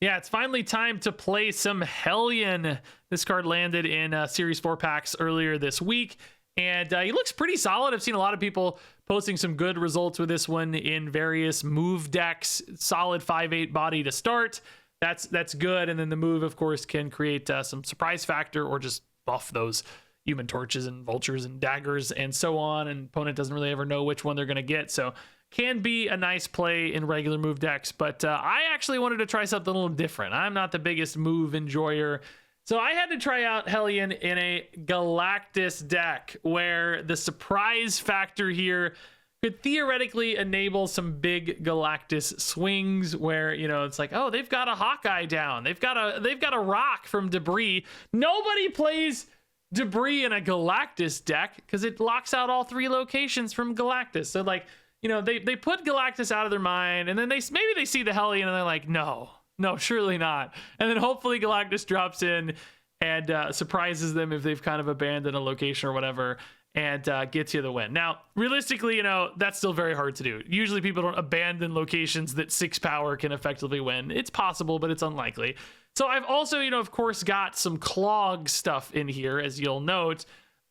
Yeah, it's finally time to play some Hellion. This card landed in Series 4 packs earlier this week, and he looks pretty solid. I've seen a lot of people posting some good results with this one in various move decks. Solid 5/8 body to start. That's good, and then the move, of course, can create some surprise factor or just buff those Human Torches and Vultures and Daggers and so on, and opponent doesn't really ever know which one they're going to get, so can be a nice play in regular move decks. But I actually wanted to try something a little different. I'm not the biggest move enjoyer, so I had to try out Hellion in a Galactus deck where the surprise factor here could theoretically enable some big Galactus swings where, you know, it's like, oh, they've got a Hawkeye down, they've got a rock from Debris. Nobody plays Debris in a Galactus deck because it locks out all 3 locations from Galactus. So like, you know, they put Galactus out of their mind, and then maybe they see the Hellion and they're like, no, surely not. And then hopefully Galactus drops in and surprises them if they've kind of abandoned a location or whatever, and gets you the win. Now, realistically, you know, that's still very hard to do. Usually people don't abandon locations that 6 power can effectively win. It's possible, but it's unlikely. So I've also, you know, of course, got some Clog stuff in here, as you'll note,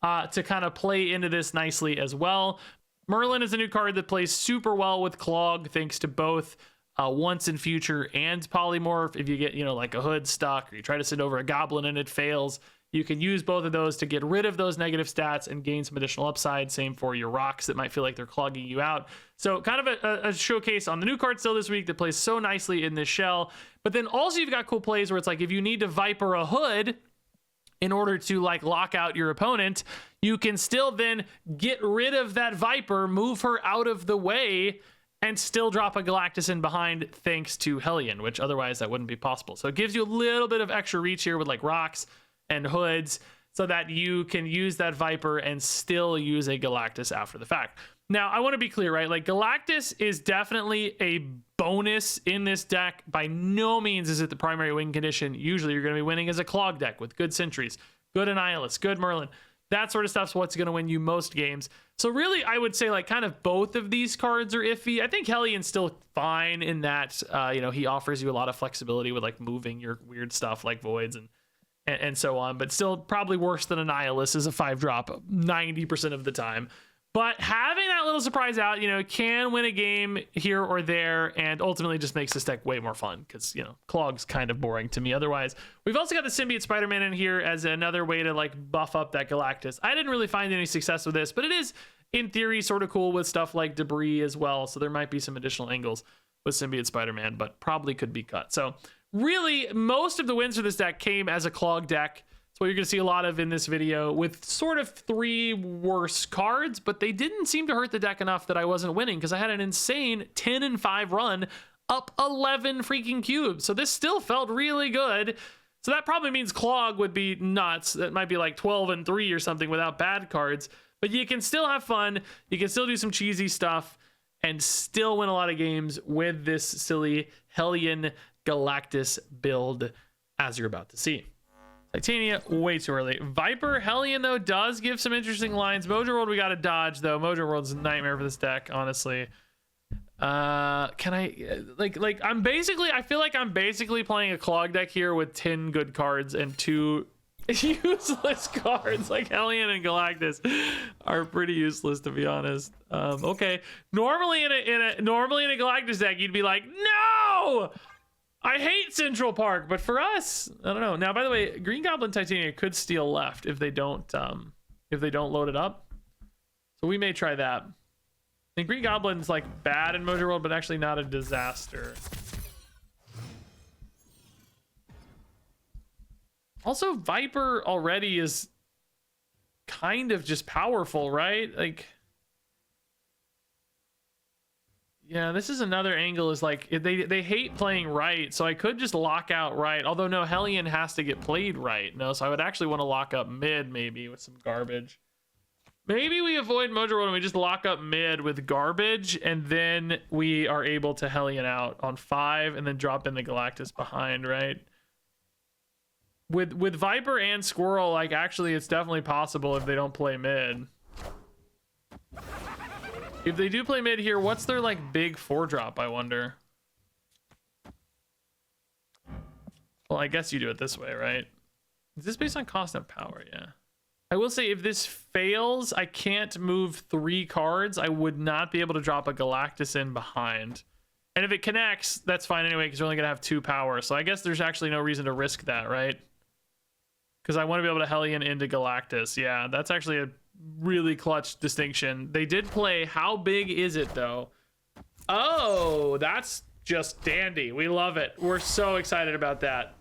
to kind of play into this nicely as well. Merlin is a new card that plays super well with Clog, thanks to both Once in Future and Polymorph. If you get, you know, like a Hood stuck, or you try to send over a Goblin and it fails, you can use both of those to get rid of those negative stats and gain some additional upside. Same for your rocks that might feel like they're clogging you out. So kind of a showcase on the new card still this week that plays so nicely in this shell. But then also you've got cool plays where it's like, if you need to Viper a Hood in order to like lock out your opponent, you can still then get rid of that Viper, move her out of the way, and still drop a Galactus in behind thanks to Hellion, which otherwise that wouldn't be possible. So it gives you a little bit of extra reach here with like rocks and hoods so that you can use that Viper and still use a Galactus after the fact. Now, I want to be clear, right? Like, Galactus is definitely a bonus in this deck. By no means is it the primary win condition. Usually you're going to be winning as a Clog deck with good Sentries, good Annihilus, good Merlin. That sort of stuff's what's going to win you most games. So really, I would say like kind of both of these cards are iffy. I think Hellion's still fine in that, you know, he offers you a lot of flexibility with like moving your weird stuff like Voids and so on, but still probably worse than Annihilus as a 5-drop 90% of the time. But having that little surprise out, you know, can win a game here or there, and ultimately just makes this deck way more fun because, you know, Clog's kind of boring to me otherwise. We've also got the Symbiote Spider-Man in here as another way to like buff up that Galactus. I didn't really find any success with this, but it is in theory sort of cool with stuff like Debris as well. So there might be some additional angles with Symbiote Spider-Man, but probably could be cut. So really, most of the wins for this deck came as a Clog deck. That's what you're going to see a lot of in this video, with sort of 3 worse cards, but they didn't seem to hurt the deck enough that I wasn't winning because I had an insane 10-5 run up 11 freaking cubes. So this still felt really good. So that probably means Clog would be nuts. That might be like 12-3 or something without bad cards, but you can still have fun. You can still do some cheesy stuff and still win a lot of games with this silly Hellion Galactus build, as you're about to see. Titania, way too early. Viper Hellion, though, does give some interesting lines. Mojo World, we got to dodge, though. Mojo World's a nightmare for this deck, honestly. Can I, like, I feel like I'm basically playing a Clog deck here with 10 good cards and 2 useless cards. Like, Hellion and Galactus are pretty useless, to be honest. Okay. Normally in a Galactus deck, you'd be like, no! I hate Central Park, but for us, I don't know. Now, by the way, Green Goblin Titania could steal left if they don't load it up. So we may try that. I think Green Goblin's like bad in Mojo World, but actually not a disaster. Also, Viper already is kind of just powerful, right? Like, yeah, this is another angle, is like they hate playing right, so I could just lock out right. Although no, Hellion has to get played right. No, so I would actually want to lock up mid maybe with some garbage. Maybe we avoid Mojo World and we just lock up mid with garbage, and then we are able to Hellion out on 5 and then drop in the Galactus behind, right? With Viper and Squirrel, like, actually it's definitely possible if they don't play mid. If they do play mid here, what's their like big 4-drop, I wonder? Well, I guess you do it this way, right? Is this based on cost of power? Yeah. I will say if this fails, I can't move 3 cards. I would not be able to drop a Galactus in behind. And if it connects, that's fine anyway, because we're only going to have 2 power. So I guess there's actually no reason to risk that, right? Because I want to be able to Hellion into Galactus. Yeah, that's actually a really clutch distinction. They did play how big is it, though? Oh, that's just dandy. We love it. We're so excited about that.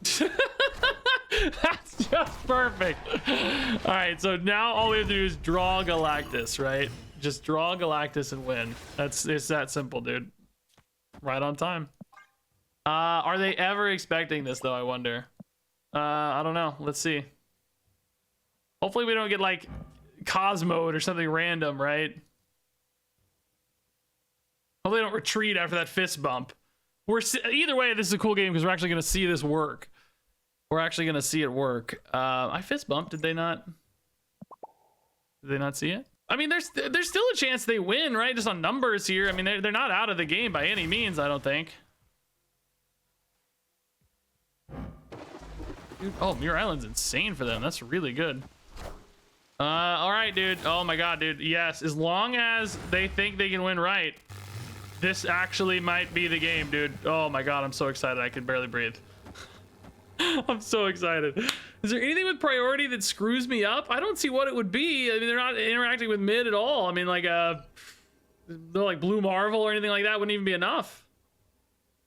That's just perfect. All right, so now all we have to do is draw Galactus, right? Just draw Galactus and win. It's that simple, dude. Right on time. Are they ever expecting this though, I wonder? I don't know. Let's see. Hopefully we don't get like Cosmode or something random, right? Hopefully they don't retreat after that fist bump. Either way, this is a cool game because we're actually going to see this work. We're actually going to see it work. I fist bumped. Did they not see it? I mean, there's still a chance they win, right? Just on numbers here. I mean, they're not out of the game by any means, I don't think. Dude, oh, Muir Island's insane for them. That's really good. All right, dude. Oh my God, dude. Yes, as long as they think they can win right, this actually might be the game, dude. Oh my God, I'm so excited. I can barely breathe. I'm so excited. Is there anything with priority that screws me up? I don't see what it would be. I mean, they're not interacting with mid at all. I mean, like they're like Blue Marvel or anything like that wouldn't even be enough.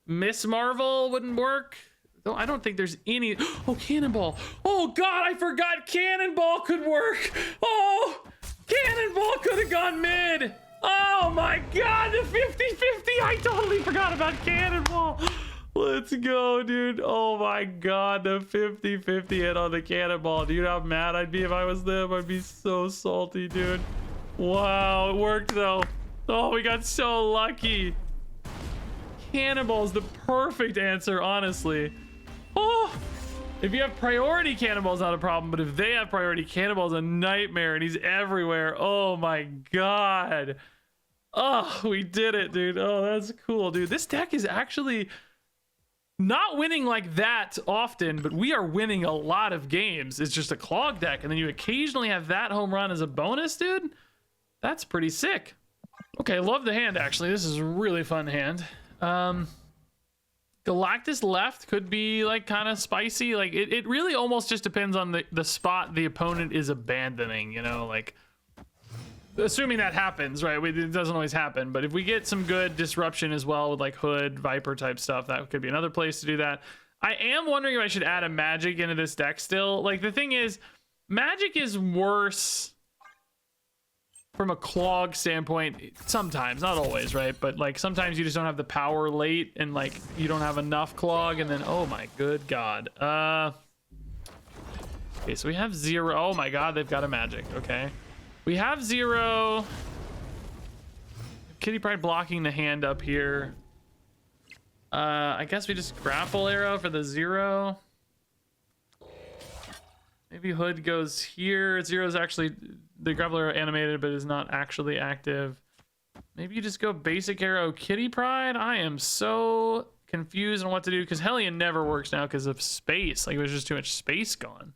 Miss Marvel wouldn't work. Though I don't think there's any. Oh, Cannonball. Oh God, I forgot Cannonball could work. Oh, Cannonball could have gone mid. Oh my God, the 50-50. I totally forgot about Cannonball. Let's go, dude. Oh my God, the 50-50 hit on the Cannonball. Do you know how mad I'd be if I was them? I'd be so salty, dude. Wow, it worked though. Oh, we got so lucky. Cannonball's the perfect answer, honestly. Oh, if you have priority, Cannonball's not a problem, but if they have priority, Cannonball's a nightmare and he's everywhere. Oh my God. Oh, we did it, dude. Oh, that's cool, dude. This deck is actually not winning like that often, but we are winning a lot of games. It's just a Clog deck, and then you occasionally have that home run as a bonus, dude. That's pretty sick. Okay, love the hand, actually. This is a really fun hand. Galactus left could be like kind of spicy. Like it really almost just depends on the spot the opponent is abandoning, you know, like assuming that happens, right? It doesn't always happen, but if we get some good disruption as well with like Hood, Viper type stuff, that could be another place to do that. I am wondering if I should add a Magic into this deck still. Like the thing is, Magic is worse from a Clog standpoint sometimes, not always, right? But like sometimes you just don't have the power late and like you don't have enough Clog, and then oh my good God. Okay, so we have 0. Oh my God, they've got a Magic. Okay, we have 0. Kitty Pryde blocking the hand up here. I guess we just grapple arrow for the 0. Maybe Hood goes here. 0 is actually the grapple arrow animated, but is not actually active. Maybe you just go basic arrow Kitty Pryde. I am so confused on what to do because Hellion never works now because of space. Like there's just too much space gone.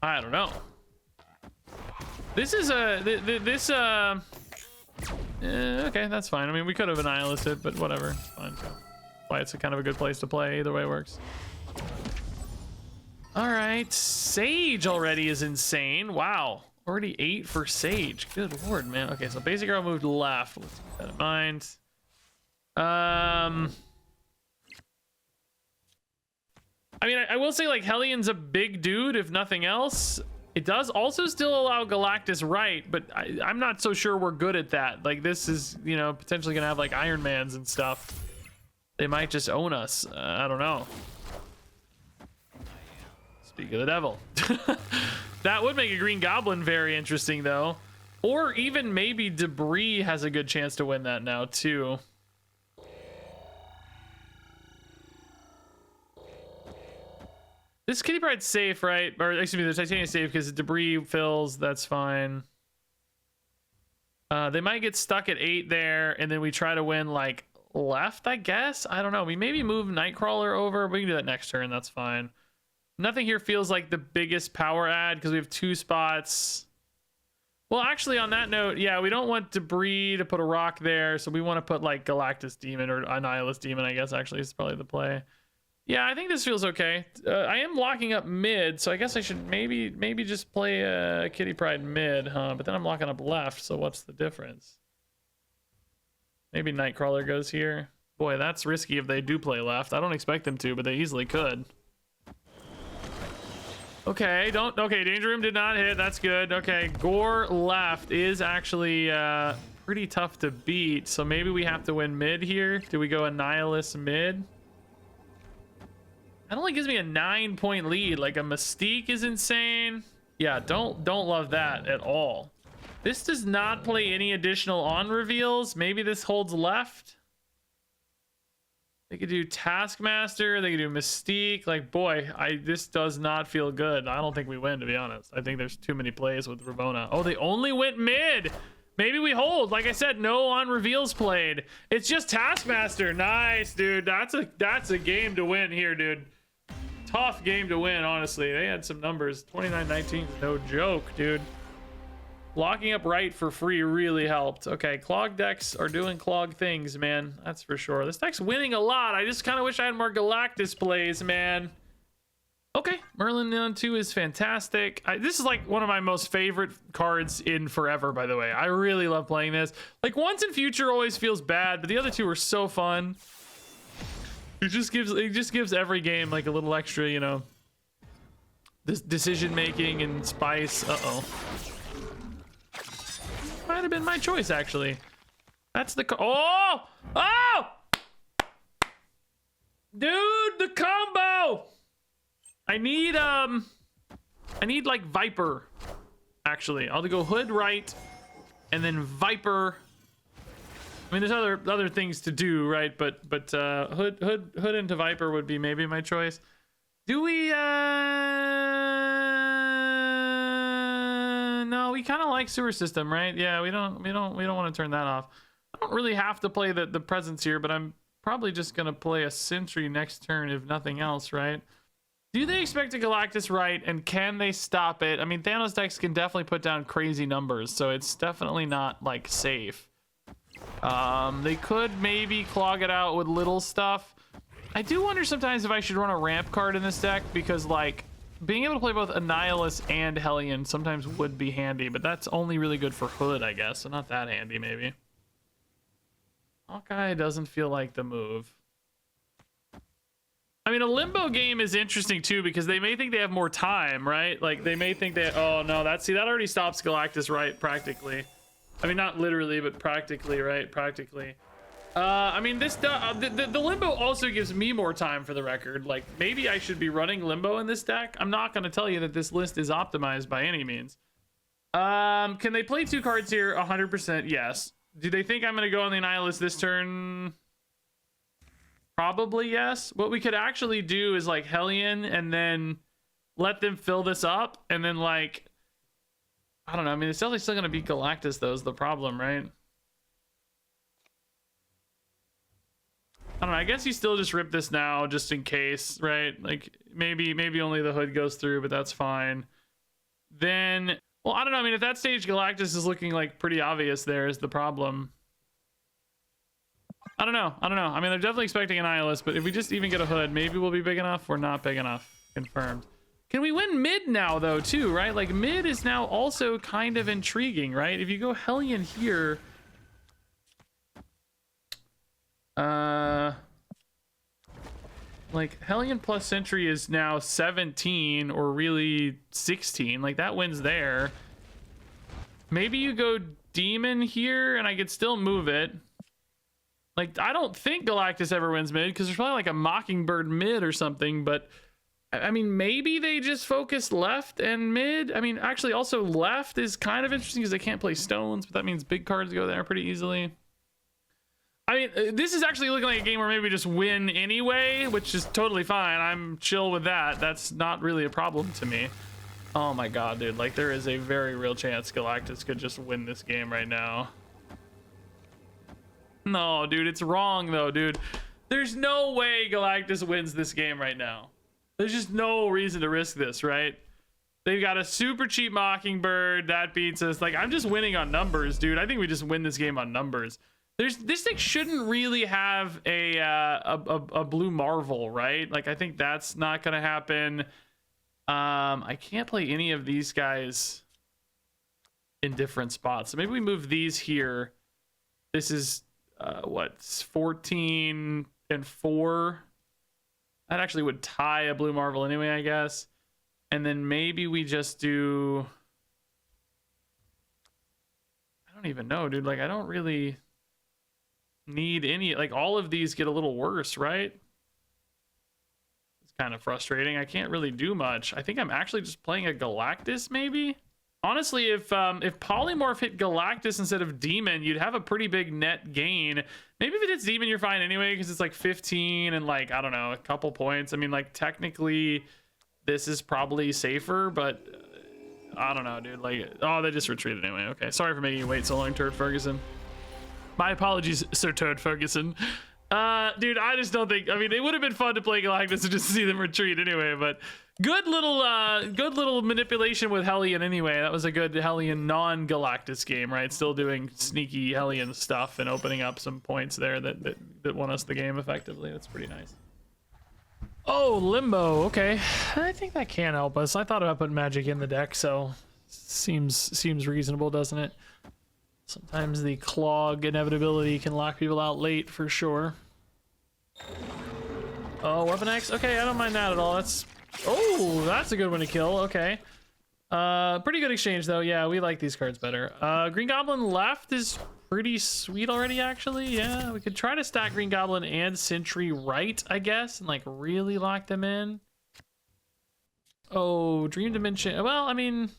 I don't know. This is okay, that's fine. I mean, we could have annihilated it, but whatever. It's fine. Why it's a kind of a good place to play. Either way works. All right, Sage already is insane. Wow, already 8 for Sage. Good Lord, man. Okay, so basic arrow moved left. Let's keep that in mind. I mean, I will say like Hellion's a big dude, if nothing else. It does also still allow Galactus right, but I'm not so sure we're good at that. Like this is, you know, potentially gonna have like Iron Mans and stuff. They might just own us. I don't know. Speak of the devil. That would make a Green Goblin very interesting though. Or even maybe Debris has a good chance to win that now too. This Kitty Pryde's safe, right? Or excuse me, the Titania's safe because Debris fills, that's fine. They might get stuck at 8 there, and then we try to win like left, I guess. I don't know. We maybe move Nightcrawler over. We can do that next turn. That's fine. Nothing here feels like the biggest power add because we have 2 spots. Well, actually, on that note, yeah, we don't want Debris to put a rock there, so we want to put like Galactus Demon or Annihilus Demon, I guess, actually, is probably the play. Yeah, I think this feels okay. I am locking up mid, so I guess I should maybe just play Kitty Pryde mid, huh? But then I'm locking up left, so what's the difference? Maybe Nightcrawler goes here. Boy, that's risky if they do play left. I don't expect them to, but they easily could. Okay, okay, Danger Room did not hit. That's good. Okay, Gore left is actually pretty tough to beat, so maybe we have to win mid here. Do we go Annihilus mid? That only gives me a 9-point lead. Like, a Mystique is insane. Yeah, don't love that at all. This does not play any additional on reveals. Maybe this holds left. They could do Taskmaster. They could do Mystique. Like, boy, this does not feel good. I don't think we win, to be honest. I think there's too many plays with Ravonna. Oh, they only went mid. Maybe we hold. Like I said, no on reveals played. It's just Taskmaster. Nice, dude. That's a game to win here, dude. Tough game to win, honestly. They had some numbers. 29-19 is no joke, dude. Locking up right for free really helped. Okay, Clog decks are doing Clog things, man. That's for sure. This deck's winning a lot. I just kind of wish I had more Galactus plays, man. Okay, Merlin 2 is fantastic. This is like one of my most favorite cards in forever, by the way. I really love playing this. Like, Once and Future always feels bad, but the other two are so fun. It just gives every game like a little extra, you know, this decision making and spice. Uh-oh. Might have been my choice, actually. That's the oh dude, the combo. I need like Viper. Actually, I'll go Hood right and then Viper. I mean, there's other things to do, right? But Hood into Viper would be maybe my choice. Do we no, we kind of like Sewer System, right? Yeah, we don't want to turn that off. I don't really have to play the presence here, but I'm probably just gonna play a Sentry next turn if nothing else, right? Do they expect a Galactus right, and can they stop it? I mean, Thanos decks can definitely put down crazy numbers, so it's definitely not like safe. They could maybe clog it out with little stuff. I do wonder sometimes if I should run a ramp card in this deck, because like being able to play both Annihilus and Hellion sometimes would be handy, but that's only really good for Hood, I guess, so not that handy maybe. Hawkeye doesn't feel like the move. I mean, a Limbo game is interesting too, because they may think they have more time, right? Like they may think that, oh no, that already stops Galactus, right? Practically. I mean, not literally, but practically, right? Practically. I mean, the Limbo also gives me more time, for the record. Like, maybe I should be running Limbo in this deck. I'm not going to tell you that this list is optimized by any means. Can they play 2 cards here? 100% yes. Do they think I'm going to go on the Annihilus this turn? Probably yes. What we could actually do is like Hellion and then let them fill this up, and then like, I don't know. I mean, it's definitely still going to beat Galactus, though, is the problem, right? I don't know. I guess you still just rip this now, just in case, right? Like, maybe only the Hood goes through, but that's fine. Then, well, I don't know. I mean, at that stage, Galactus is looking like pretty obvious. There is the problem. I don't know. I mean, they're definitely expecting an Annihilus, but if we just even get a Hood, maybe we'll be big enough. We're not big enough. Confirmed. Can we win mid now, though, too, right? Like, mid is now also kind of intriguing, right? If you go Hellion here... like Hellion plus Sentry is now 17 or really 16. Like that wins there. Maybe you go Demon here and I could still move it. Like, I don't think Galactus ever wins mid because there's probably like a Mockingbird mid or something, but I mean, maybe they just focus left and mid. I mean, actually also left is kind of interesting because they can't play stones, but that means big cards go there pretty easily. I mean, this is actually looking like a game where maybe we just win anyway, which is totally fine. I'm chill with that. That's not really a problem to me. Oh my god, dude. Like, there is a very real chance Galactus could just win this game right now. No, dude, it's wrong though, dude. There's no way Galactus wins this game right now. There's just no reason to risk this, right? They've got a super cheap Mockingbird that beats us. Like, I'm just winning on numbers, dude. I think we just win this game on numbers. This thing shouldn't really have a blue Marvel, right? Like, I think that's not gonna happen. I can't play any of these guys in different spots, so maybe we move these here. This is what, 14 and 4. That actually would tie a blue Marvel anyway, I guess. And then maybe we just do, I don't even know, dude. Like, I don't really need any, like, all of these get a little worse, right? It's kind of frustrating. I can't really do much. I think I'm actually just playing a Galactus, maybe. Honestly, if Polymorph hit Galactus instead of Demon, you'd have a pretty big net gain. Maybe if it hits Demon, you're fine anyway, because it's like 15 and, like, I don't know, a couple points. I mean, like, technically this is probably safer, but I don't know, dude. Like, oh, they just retreated anyway. Okay, sorry for making you wait so long, Turd Ferguson. My apologies, Sir Turd Ferguson. Dude, I just don't think, I mean, it would have been fun to play Galactus and just see them retreat anyway, but good little manipulation with Hellion anyway. That was a good Hellion non-Galactus game, right? Still doing sneaky Hellion stuff and opening up some points there that won us the game effectively. That's pretty nice. Oh, Limbo. Okay, I think that can help us. I thought about putting magic in the deck, so seems reasonable, doesn't it? Sometimes the Clog inevitability can lock people out late for sure. Oh, Weapon X. Okay, I don't mind that at all. That's a good one to kill. Okay. Pretty good exchange though. Yeah, we like these cards better. Green Goblin left is pretty sweet already, actually. Yeah, we could try to stack Green Goblin and Sentry right, I guess, and like really lock them in. Oh, Dream Dimension. Well, I mean,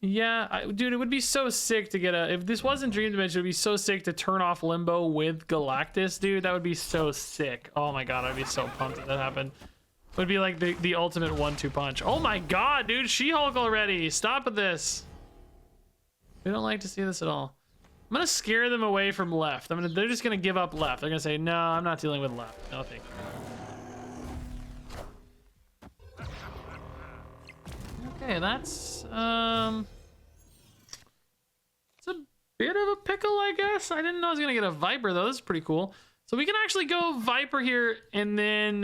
yeah, dude, it would be so sick to get if this wasn't Dream Dimension, it would be so sick to turn off Limbo with Galactus, dude. That would be so sick. Oh my god, I'd be so pumped if that happened. It would be like the ultimate 1-2 punch. Oh my god, dude, She-Hulk already. Stop with this. We don't like to see this at all. I'm gonna scare them away from left. They're just gonna give up left. They're gonna say, no, I'm not dealing with left. No, thank you. Okay, that's it's a bit of a pickle, I guess. I didn't know I was gonna get a Viper though. This is pretty cool. So we can actually go Viper here and then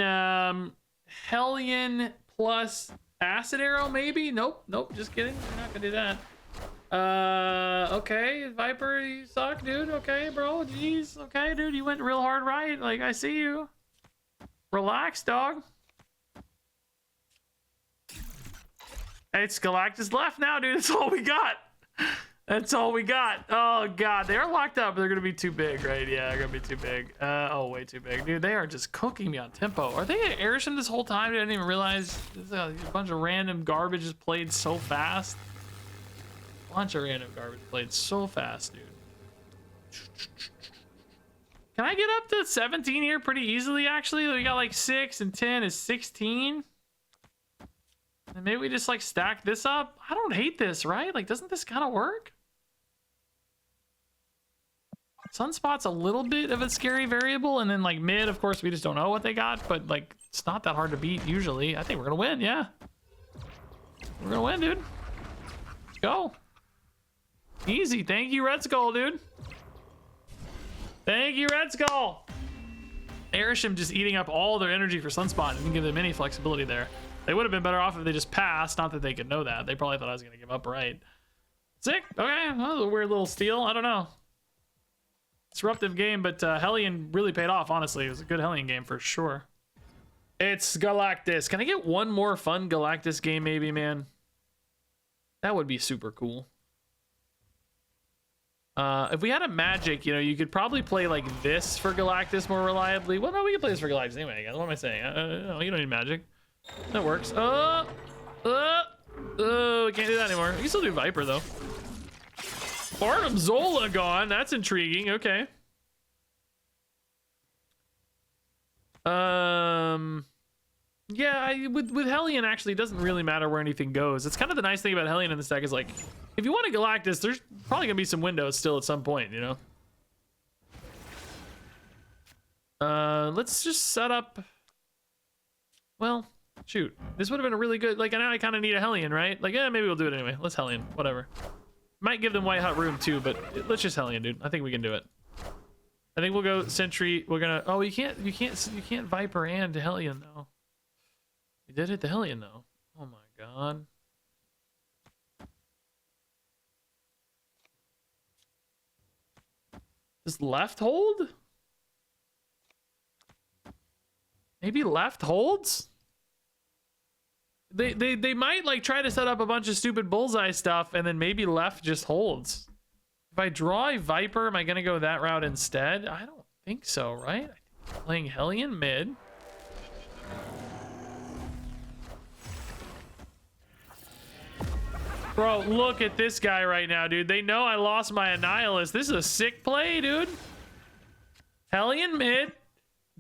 Hellion plus Acid Arrow, maybe? Nope, just kidding. We're not gonna do that. Okay, Viper, you suck, dude. Okay, bro, jeez. Okay, dude, you went real hard right. Like, I see you. Relax, dog. It's Galactus left now, dude. That's all we got. That's all we got. Oh god, they're locked up. They're gonna be too big, right? Yeah, they're gonna be too big. Oh, way too big, dude. They are just cooking me on tempo. Are they at Airsham this whole time? I didn't even realize. This is a bunch of random garbage just played so fast. Bunch of random garbage played so fast, dude. Can I get up to 17 here pretty easily? Actually, we got like 6 and 10 is 16. And maybe we just like stack this up. I don't hate this, right? Like, doesn't this kind of work? Sunspot's a little bit of a scary variable, and then like mid, of course, we just don't know what they got, but like it's not that hard to beat usually. I think we're gonna win, yeah. We're gonna win, dude. Let's go. Easy. Thank you, Red Skull, dude. Thank you, Red Skull. Airsham just eating up all their energy for Sunspot. Didn't give them any flexibility there. They would have been better off if they just passed. Not that they could know that. They probably thought I was gonna give up, right? Sick. Okay. Well, that was a weird little steal. I don't know. Disruptive game, but Hellion really paid off, honestly. It was a good Hellion game for sure. It's Galactus. Can I get one more fun Galactus game maybe, man? That would be super cool. If we had a magic, you know, you could probably play like this for Galactus more reliably. Well, no, we can play this for Galactus anyway, guys. What am I saying? No, you don't need magic. That works. Oh, we can't do that anymore. You can still do Viper, though. Barnum Zola gone. That's intriguing. Okay. Yeah, with Hellion, actually, it doesn't really matter where anything goes. It's kind of the nice thing about Hellion in this deck is, like, If you want a Galactus, there's probably gonna be some windows still at some point, you know. Let's just set up. Well, shoot, this would have been a really good. Like now, I kind of need a Hellion, right? Like, yeah, maybe we'll do it anyway. Let's Hellion, whatever. Might give them White Hut room too, but let's just Hellion, dude. I think we can do it. I think we'll go Sentry. We're gonna. Oh, you can't Viper and Hellion though. You did hit the Hellion though. Oh my god. Does left hold? Maybe left holds? They might like try to set up a bunch of stupid bullseye stuff and then maybe left just holds. If I draw a Viper, am I gonna go that route instead? I don't think so, right? Playing Hellion mid. Bro, look at this guy right now, dude. They know I lost my Annihilus. This is a sick play, dude. Hellion mid.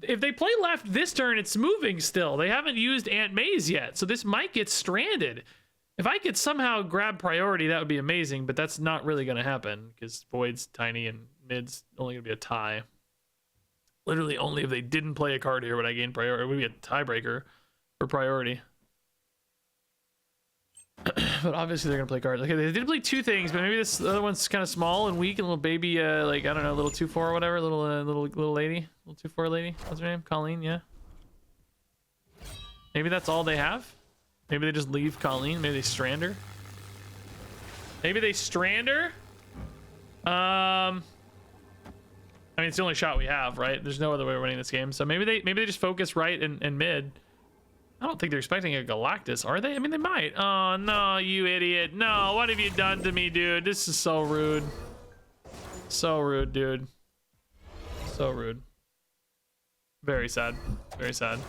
If they play left this turn, it's moving still. They haven't used Aunt May's yet, so this might get stranded. If I could somehow grab priority, that would be amazing, but that's not really going to happen because Void's tiny and mid's only going to be a tie. Literally only if they didn't play a card here would I gain priority. It would be a tiebreaker for priority. But obviously they're gonna play cards. Okay, they did play two things, but maybe this other one's kind of small and weak and little baby, like I don't know, little 2/4 or whatever, little lady, little 2/4 lady. What's her name? Colleen, yeah. Maybe that's all they have. Maybe they just leave Colleen. Maybe they strand her. Maybe they strand her. I mean, it's the only shot we have, right? There's no other way of winning this game. So maybe they just focus right and mid. I don't think they're expecting a Galactus, are they? I mean, they might. Oh, no, you idiot. No, what have you done to me, dude? This is so rude. So rude, dude. So rude. Very sad. Very sad.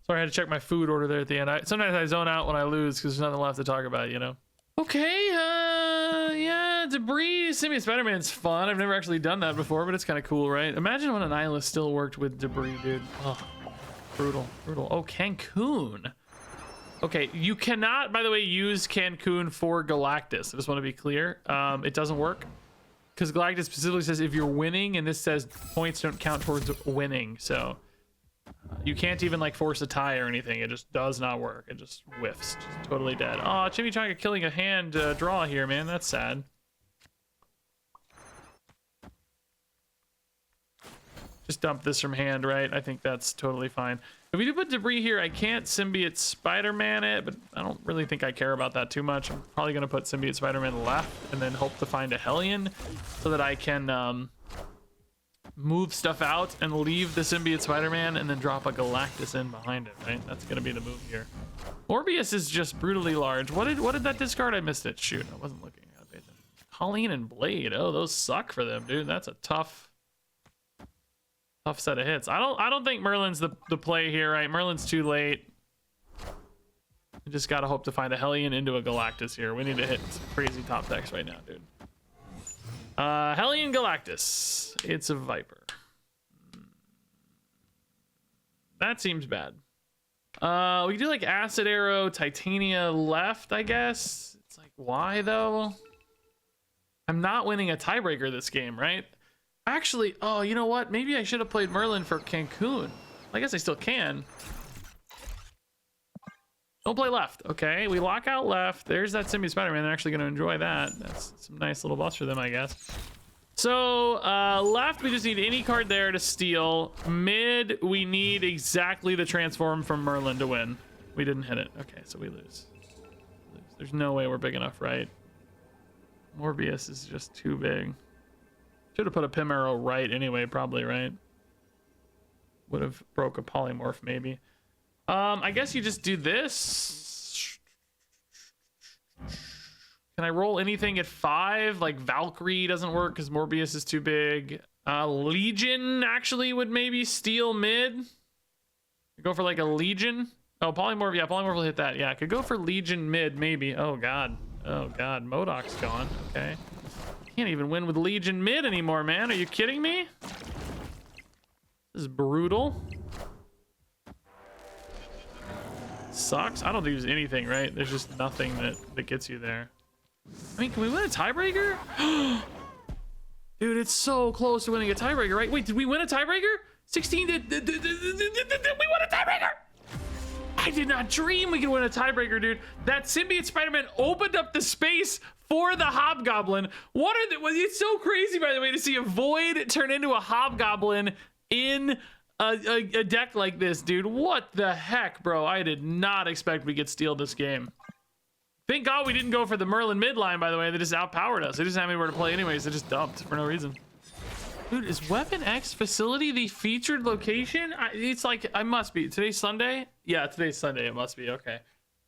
Sorry, I had to check my food order there at the end. Sometimes I zone out when I lose because there's nothing left to talk about, you know? Okay, yeah, Debris Symbiote Spider-Man's fun. I've never actually done that before, but it's kind of cool, right? Imagine when Annihilus still worked with Debris, dude. Oh, brutal, brutal. Oh, Cancun. Okay, you cannot, by the way, use Cancun for Galactus. I just want to be clear. It doesn't work because Galactus specifically says if you're winning, and this says points don't count towards winning, so you can't even like force a tie or anything. It just does not work. It just whiffs. Just totally dead. Oh, Chimichanga killing a hand draw here, man. That's sad. Just dump this from hand, right? I think that's totally fine. If we do put Debris here, I can't Symbiote Spider-Man it, but I don't really think I care about that too much. I'm probably going to put Symbiote Spider-Man left and then hope to find a Hellion so that I can move stuff out and leave the Symbiote Spider-Man and then drop a Galactus in behind it, right? That's gonna be the move here. Morbius is just brutally large. What did that discard? I missed it. Shoot, I wasn't looking at it. Colleen and Blade. Oh, those suck for them, dude. That's a tough set of hits. I don't think Merlin's the play here, right? Merlin's too late. We just gotta hope to find a Hellion into a Galactus here. We need to hit some crazy top decks right now, dude. Hellion Galactus. It's a Viper. That seems bad. We do like Acid Arrow, Titania left, I guess. It's like, why though? I'm not winning a tiebreaker this game, right? Actually, oh, you know what? Maybe I should have played Merlin for Cancun. I guess I still can. Don't play left. Okay, we lock out left. There's that Symbiote Spider-Man. They're actually going to enjoy that. That's some nice little buffs for them, I guess. So left, we just need any card there to steal. Mid, we need exactly the transform from Merlin to win. We didn't hit it. Okay, so we lose. There's no way we're big enough, right? Morbius is just too big. Should have put a Pim Arrow right anyway, probably, right? Would have broke a polymorph, maybe. I guess you just do this. Can I roll anything at 5? Like Valkyrie doesn't work because Morbius is too big. Legion actually would maybe steal mid. Go for like a Legion. Oh, polymorph. Yeah, polymorph will hit that. Yeah, I could go for Legion mid maybe. Oh god. Oh god. MODOK's gone. Okay. Can't even win with Legion mid anymore, man. Are you kidding me? This is brutal. Sucks. I don't think there's anything, right? There's just nothing that gets you there. I mean, can we win a tiebreaker? Dude, it's so close to winning a tiebreaker, right? Wait, did we win a tiebreaker? 16 did we win a tiebreaker? I did not dream we could win a tiebreaker, dude. That symbiote Spider-Man opened up the space for the Hobgoblin. What are the, it's so crazy, by the way, to see a Void turn into a Hobgoblin in a deck like this, dude. What the heck, bro? I did not expect we could steal this game. Thank God we didn't go for the Merlin midline, by the way. They just outpowered us. They just had anywhere to play anyways. They just dumped for no reason. Dude, is Weapon X facility the featured location? It's like, I must be. Today's Sunday? Yeah, today's Sunday. It must be. Okay.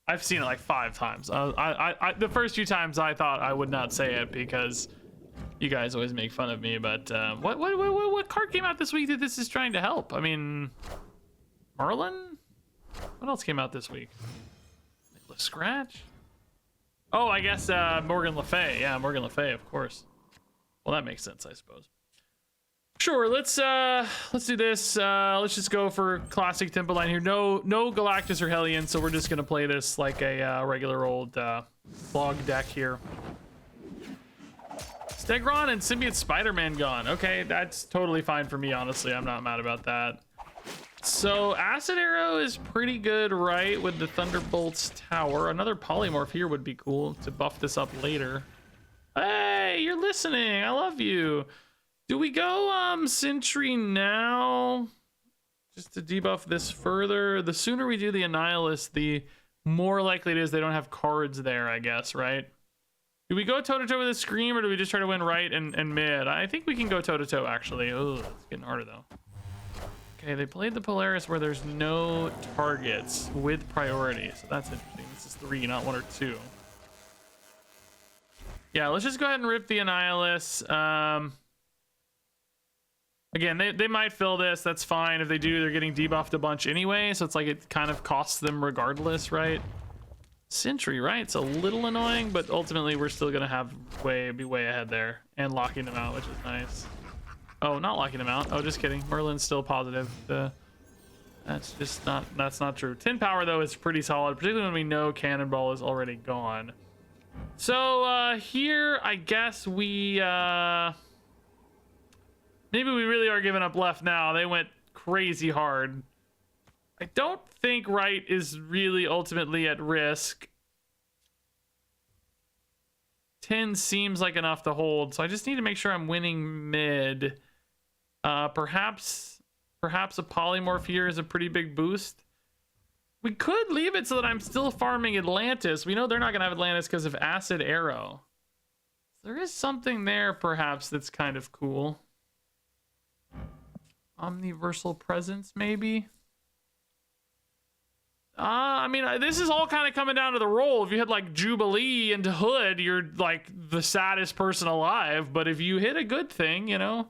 I've seen it like 5 times. The first few times I thought I would not say it because you guys always make fun of me. But what card came out this week that this is trying to help? I mean, Merlin? What else came out this week? Scratch? Oh, I guess Morgan Le Fay. Yeah, Morgan Le Fay, of course. Well, that makes sense, I suppose. Sure, let's do this. Let's just go for classic tempo line here. No Galactus or Hellion, so we're just gonna play this like a regular old Clog deck here. Stegron and Symbiote Spider-Man gone. Okay, that's totally fine for me, honestly. I'm not mad about that. So Acid Arrow is pretty good, right? With the Thunderbolt's Tower. Another Polymorph here would be cool to buff this up later. Hey, you're listening. I love you. Do we go Sentry now? Just to debuff this further. The sooner we do the Annihilus, the more likely it is they don't have cards there, I guess, right? Do we go toe-to-toe with a Scream, or do we just try to win right and mid? I think we can go toe-to-toe, actually. Oh, it's getting harder, though. Okay, they played the Polaris where there's no targets with priority, so that's interesting. This is 3, not 1 or 2. Yeah, let's just go ahead and rip the Annihilus. Again, they might fill this. That's fine. If they do, they're getting debuffed a bunch anyway, so it's like it kind of costs them regardless, right? Sentry, right? It's a little annoying, but ultimately we're still gonna have be way ahead there and locking them out, which is nice. Oh, not locking them out. Oh, just kidding. Merlin's still positive. That's not true. 10 power though is pretty solid, particularly when we know Cannonball is already gone. So here I guess we maybe we really are giving up left now. They went crazy hard. I don't think right is really ultimately at risk. 10 seems like enough to hold, so I just need to make sure I'm winning mid. Perhaps a Polymorph here is a pretty big boost. We could leave it so that I'm still farming Atlantis. We know they're not gonna have Atlantis because of Acid Arrow. There is something there perhaps that's kind of cool. Omniversal Presence, maybe? I mean, this is all kind of coming down to the roll. If you hit like Jubilee into Hood, you're like the saddest person alive. But if you hit a good thing, you know.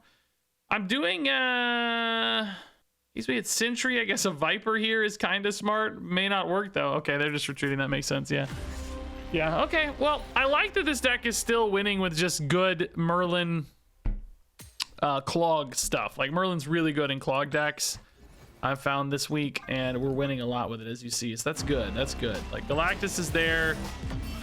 I'm doing, we hit Sentry. I guess a Viper here is kind of smart. May not work though. Okay, they're just retreating. That makes sense, yeah. Yeah, okay. Well, I like that this deck is still winning with just good Merlin Clog stuff. Like Merlin's really good in Clog decks, I've found this week, and we're winning a lot with it, as you see. So that's good. That's good. Like Galactus is there.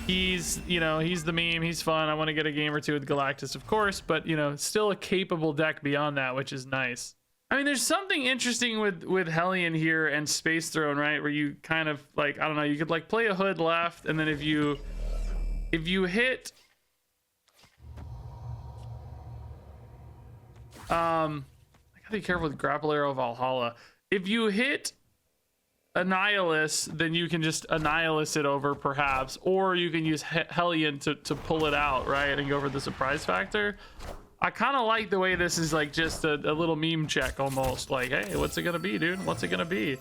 He's, you know, he's the meme. He's fun. I want to get a game or two with Galactus, of course, but you know, still a capable deck beyond that, which is nice. I mean, there's something interesting with Hellion here and Space Throne, right? Where you kind of like, I don't know, you could like play a Hood left, and then if you hit I gotta be careful with Grapple Arrow Valhalla. If you hit Annihilus, then you can just Annihilus it over perhaps, or you can use Hellion to pull it out, right, and go for the surprise factor. I kind of like the way this is like just a little meme check almost. Like, hey, what's it gonna be, dude? What's it gonna be?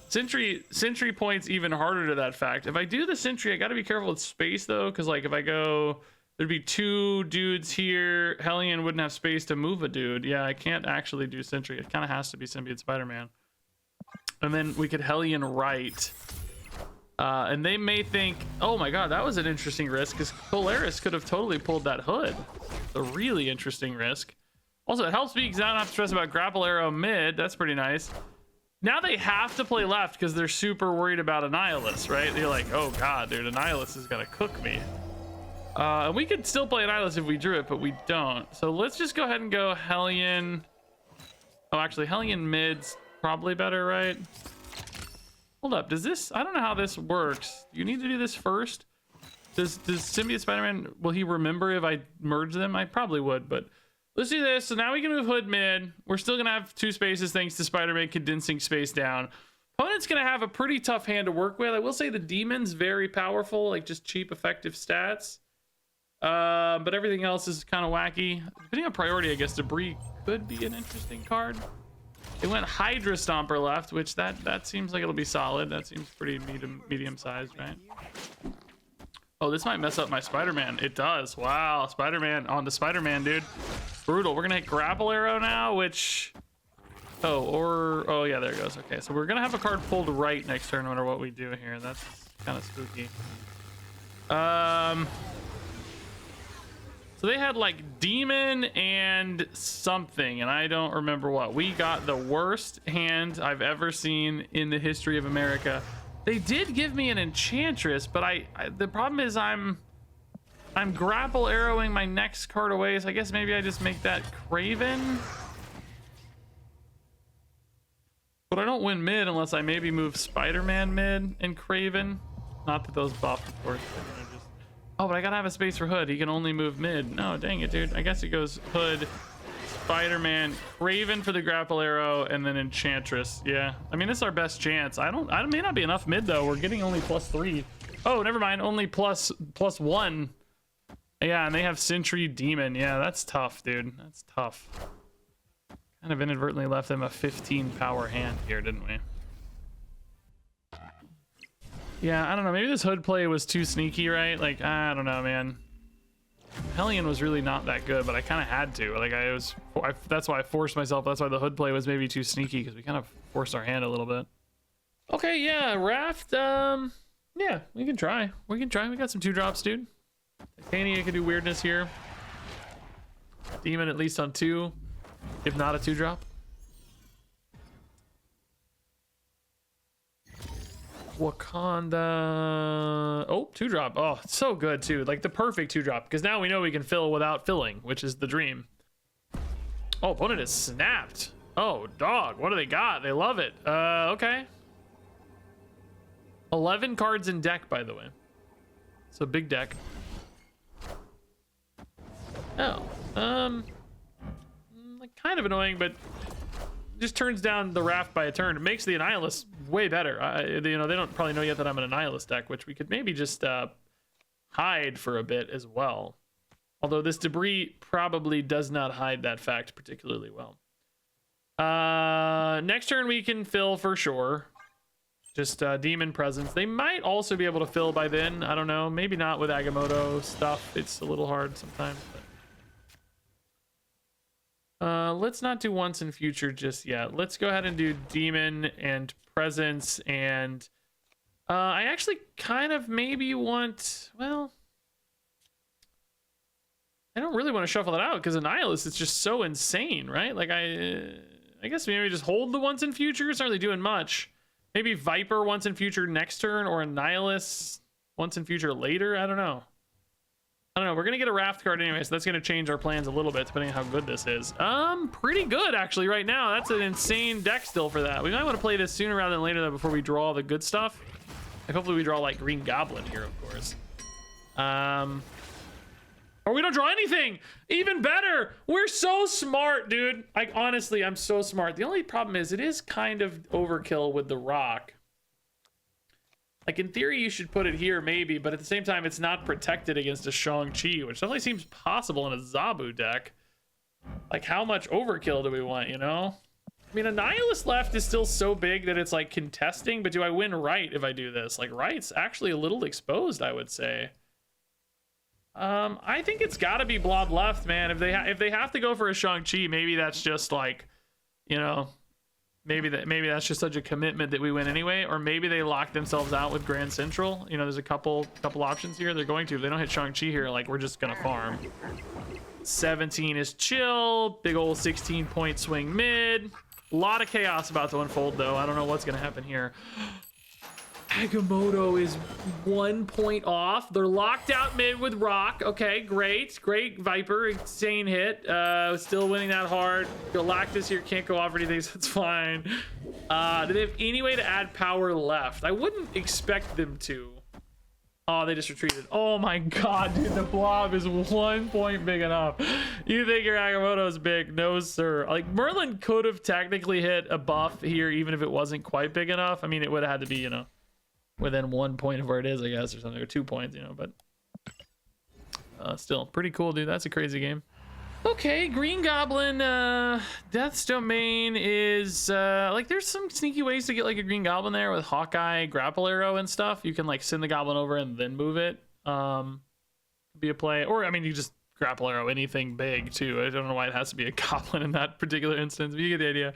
Sentry points even harder to that fact. If I do the Sentry, I gotta be careful with space though, because like if I go, there'd be 2 dudes here. Hellion wouldn't have space to move a dude. Yeah, I can't actually do Sentry. It kind of has to be Symbiote Spider-Man. And then we could Hellion right. And they may think, oh my god, that was an interesting risk, because Polaris could have totally pulled that Hood. It's a really interesting risk. Also, it helps me because I don't have to stress about grapple arrow mid. That's pretty nice. Now they have to play left because they're super worried about Annihilus, right? They're like, oh god, dude, Annihilus is gonna cook me. And we could still play Annihilus if we drew it, but we don't. So let's just go ahead and go Hellion. Oh, actually, Hellion mid's probably better, right? Hold up, does this, I don't know how this works. You need to do this first? Does Symbiote Spider-Man, will he remember if I merge them? I probably would, but let's do this. So now we can move Hood mid. We're still gonna have 2 spaces thanks to Spider-Man condensing space down. Opponent's gonna have a pretty tough hand to work with. I will say the Demon's very powerful, like just cheap, effective stats. But everything else is kind of wacky. Depending on priority, I guess Debris could be an interesting card. It went Hydra Stomper left, which that seems like it'll be solid. That seems pretty medium sized, right? Oh, this might mess up my Spider-Man. It does. Wow, Spider-Man on to Spider-Man, dude. Brutal. We're gonna hit Grapple Arrow now, which... Oh, yeah, there it goes. Okay, so we're gonna have a card pulled right next turn no matter what we do here. That's kind of spooky. So they had like Demon and something, and I don't remember what. We got the worst hand I've ever seen in the history of America. They did give me an Enchantress, but the problem is I'm grapple arrowing my next card away, so I guess maybe I just make that Craven. But I don't win mid unless I maybe move Spider-Man mid and Craven. Not that those buff, of course. Oh, but I gotta have a space for Hood. He can only move mid. No, dang it, dude. I guess it goes Hood, Spider-Man, Craven for the grapple arrow, and then Enchantress. Yeah, I mean, this is our best chance. I may not be enough mid though. We're getting only +3. Oh, never mind. Only +1. Yeah, and they have Sentry Demon. Yeah, that's tough, dude. That's tough. Kind of inadvertently left them a 15 power hand here, didn't we? Yeah, I don't know. Maybe this Hood play was too sneaky, right? Like, I don't know, man. Hellion was really not that good, but I kind of had to. Like, that's why I forced myself. That's why the Hood play was maybe too sneaky, because we kind of forced our hand a little bit. Okay, yeah, Raft. Yeah, we can try. We can try. We got some 2-drops, dude. Titania can do weirdness here. Demon at least on 2, if not a 2-drop. Wakanda. Oh, 2-drop. Oh, it's so good too. Like the perfect 2-drop, because now we know we can fill without filling, which is the dream. Oh, opponent is snapped. Oh, dog. What do they got? They love it. Okay. 11 cards in deck, by the way. So big deck. Oh. Like kind of annoying, but just turns down the Raft by a turn. It makes the Annihilus way better. You know, they don't probably know yet that I'm an Annihilus deck, which we could maybe just hide for a bit as well. Although this Debris probably does not hide that fact particularly well. Next turn we can fill for sure. Just Demon Presence. They might also be able to fill by then. I don't know. Maybe not with Agamotto stuff. It's a little hard sometimes. But... let's not do once in future just yet. Let's go ahead and do Demon and Presence, and I actually kind of maybe want, well, I don't really want to shuffle that out because Annihilus is just so insane, right? Like I guess maybe just hold the once in future. It's not really doing much. Maybe Viper once in future next turn, or Annihilus once in future later. I don't know. We're gonna get a Raft card anyway, so that's gonna change our plans a little bit depending on how good this is. Pretty good actually right now. That's an insane deck still for that. We might want to play this sooner rather than later though, before we draw the good stuff. Like hopefully we draw like Green Goblin here, of course. Or we don't draw anything. Even better. We're so smart, dude. Like honestly, I'm so smart. The only problem is it is kind of overkill with the rock. Like, in theory, you should put it here, maybe, but at the same time, it's not protected against a Shang-Chi, which definitely seems possible in a Zabu deck. Like, how much overkill do we want, you know? I mean, Annihilus left is still so big that it's, like, contesting, but do I win right if I do this? Like, right's actually a little exposed, I would say. I think it's gotta be Blob left, man. If they have to go for a Shang-Chi, maybe that's just, like, you know... Maybe that's just such a commitment that we win anyway, or maybe they lock themselves out with Grand Central. You know, there's a couple options here. They're going to. If they don't hit Shang-Chi here, like, we're just gonna farm. 17 is chill. Big old 16-point swing mid. A lot of chaos about to unfold, though. I don't know what's going to happen here. Agamotto is 1 point off. They're locked out mid with Rock. Okay, great. Great Viper. Insane hit. Still winning that hard. Galactus here can't go off or anything, so it's fine. Do they have any way to add power left? I wouldn't expect them to. Oh, they just retreated. Oh my god, dude, the blob is 1 point big enough. You think your Agamotto is big? No, sir. Like, Merlin could have technically hit a buff here, even if it wasn't quite big enough. I mean, it would have had to be, you know, within 1 point of where it is, I guess, or something, or 2 points, you know, but still pretty cool, dude. That's a crazy game. Okay, Green Goblin, Death's Domain is, like, there's some sneaky ways to get, like, a Green Goblin there with Hawkeye, Grapple Arrow, and stuff. You can, like, send the Goblin over and then move it. Be a play. Or, I mean, you just Grapple Arrow anything big, too. I don't know why it has to be a Goblin in that particular instance, but you get the idea.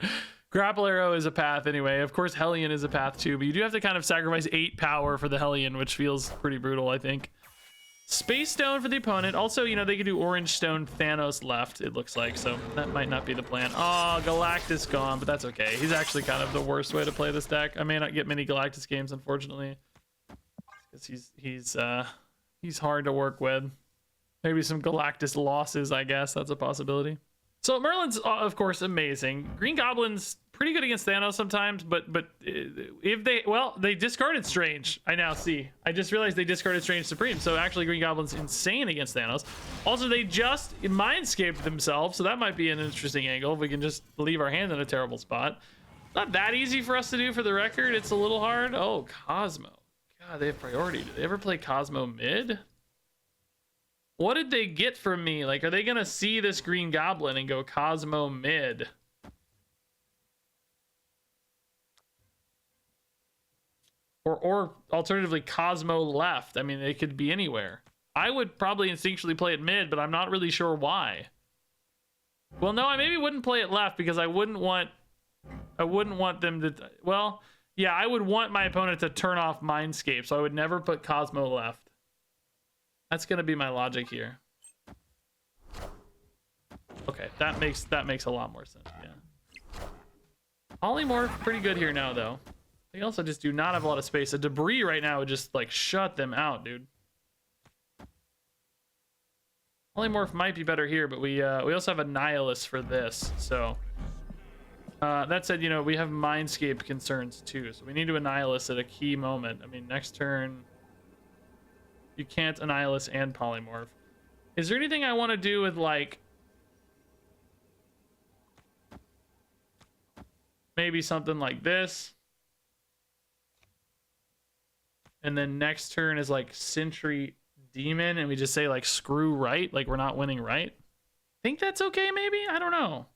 Grapple Arrow is a path anyway. Of course, Hellion is a path, too, but you do have to kind of sacrifice 8 power for the Hellion, which feels pretty brutal, I think. Space Stone for the opponent. Also, you know, they could do Orange Stone Thanos left, it looks like, so that might not be the plan. Oh, Galactus gone, but that's okay. He's actually kind of the worst way to play this deck. I may not get many Galactus games, unfortunately, because he's hard to work with. Maybe some Galactus losses, I guess. That's a possibility. So Merlin's, of course, amazing. Green Goblin's pretty good against Thanos sometimes, but if they, well, they discarded Strange. I now see. I just realized they discarded Strange Supreme. So actually Green Goblin's insane against Thanos. Also, they just Mindscaped themselves, so that might be an interesting angle if we can just leave our hand in a terrible spot. Not that easy for us to do, for the record. It's a little hard. Oh, Cosmo. God, they have priority. Do they ever play Cosmo mid? What did they get from me? Like, are they gonna see this Green Goblin and go Cosmo mid? Or alternatively Cosmo left. I mean, they could be anywhere. I would probably instinctually play it mid, but I'm not really sure why. Well, no, I maybe wouldn't play it left because I wouldn't want them to, well, yeah, I would want my opponent to turn off Mindscape, so I would never put Cosmo left. That's gonna be my logic here. Okay, that makes a lot more sense. Yeah. Polymorph pretty good here now, though. They also just do not have a lot of space. A debris right now would just like shut them out, dude. Polymorph might be better here, but we also have a Nihilus for this. So that said, you know, we have Mindscape concerns too, so we need to Annihilus at a key moment. I mean, next turn. You can't Annihilus and Polymorph. Is there anything I want to do with, like, maybe something like this? And then next turn is, like, Sentry Demon, and we just say, like, screw right? Like, we're not winning right? Think that's okay, maybe? I don't know.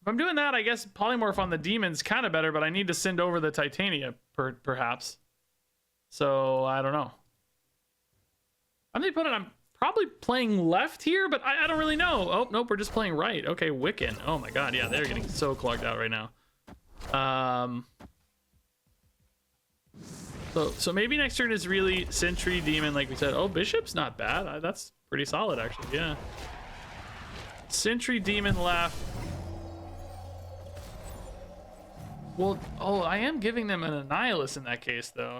If I'm doing that, I guess Polymorph on the Demon's kind of better, but I need to send over the Titania, perhaps. So, I don't know. I'm the opponent. I'm probably playing left here, but I don't really know. Oh, nope, we're just playing right. Okay, Wiccan. Oh my god, yeah, they're getting so clogged out right now. So maybe next turn is really Sentry Demon, like we said. Oh, Bishop's not bad. That's pretty solid, actually, yeah. Sentry Demon left. Well, oh, I am giving them an Annihilus in that case, though.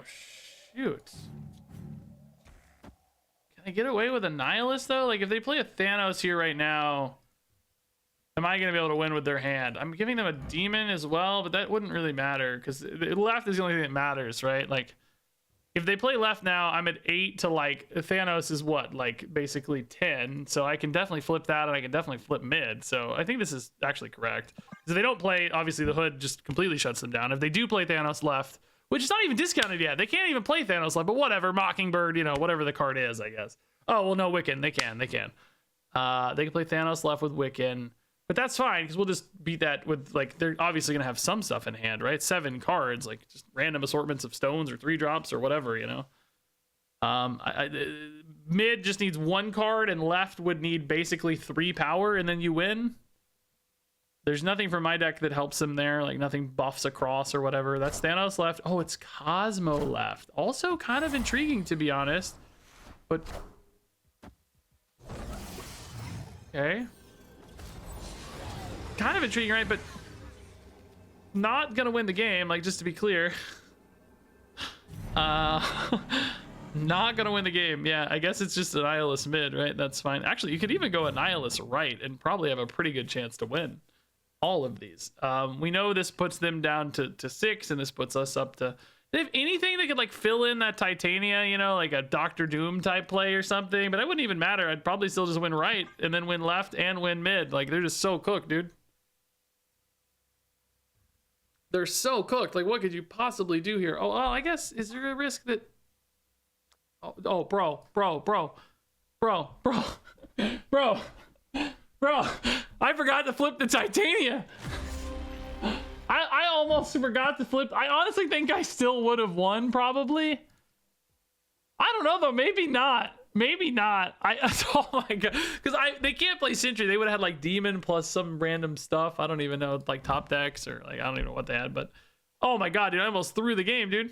Shoot. Can I get away with a Nihilus, though? Like, if they play a Thanos here right now, am I going to be able to win with their hand? I'm giving them a Demon as well, but that wouldn't really matter, because left is the only thing that matters, right? Like, if they play left now, I'm at 8 to, like, Thanos is what? Like, basically 10, so I can definitely flip that, and I can definitely flip mid, so I think this is actually correct. If they don't play, obviously the Hood just completely shuts them down. If they do play Thanos left, which is not even discounted yet. They can't even play Thanos left, but whatever. Mockingbird, you know, whatever the card is, I guess. Oh, well, no, Wiccan. They can. They can play Thanos left with Wiccan. But that's fine, because we'll just beat that with, like, they're obviously going to have some stuff in hand, right? 7 cards, like, just random assortments of stones or 3-drops or whatever, you know? Mid just needs 1 card, and left would need basically 3 power, and then you win. There's nothing from my deck that helps him there, like nothing buffs across or whatever. That's Thanos left. Oh, it's Cosmo left. Also kind of intriguing, to be honest. But Okay. Kind of intriguing, right? But not gonna win the game, like, just to be clear. Not gonna win the game. Yeah, I guess it's just Annihilus mid, right? That's fine. Actually, you could even go Annihilus right and probably have a pretty good chance to win all of these. We know this puts them down to 6, and this puts us up to... They have anything that could, like, fill in that Titania, you know, like a Doctor Doom type play or something, but that wouldn't even matter. I'd probably still just win right and then win left and win mid. Like, they're just so cooked, dude. They're so cooked. Like, what could you possibly do here? Oh, I guess, is there a risk that... Oh, bro. I forgot to flip the Titania. I almost forgot to flip. I honestly think I still would have won, probably. I don't know, though. Maybe not. Oh my god. Because they can't play Sentry. They would have had, like, Demon plus some random stuff. I don't even know, like, top decks or, like, I don't even know what they had. But, oh my god, dude. I almost threw the game, dude.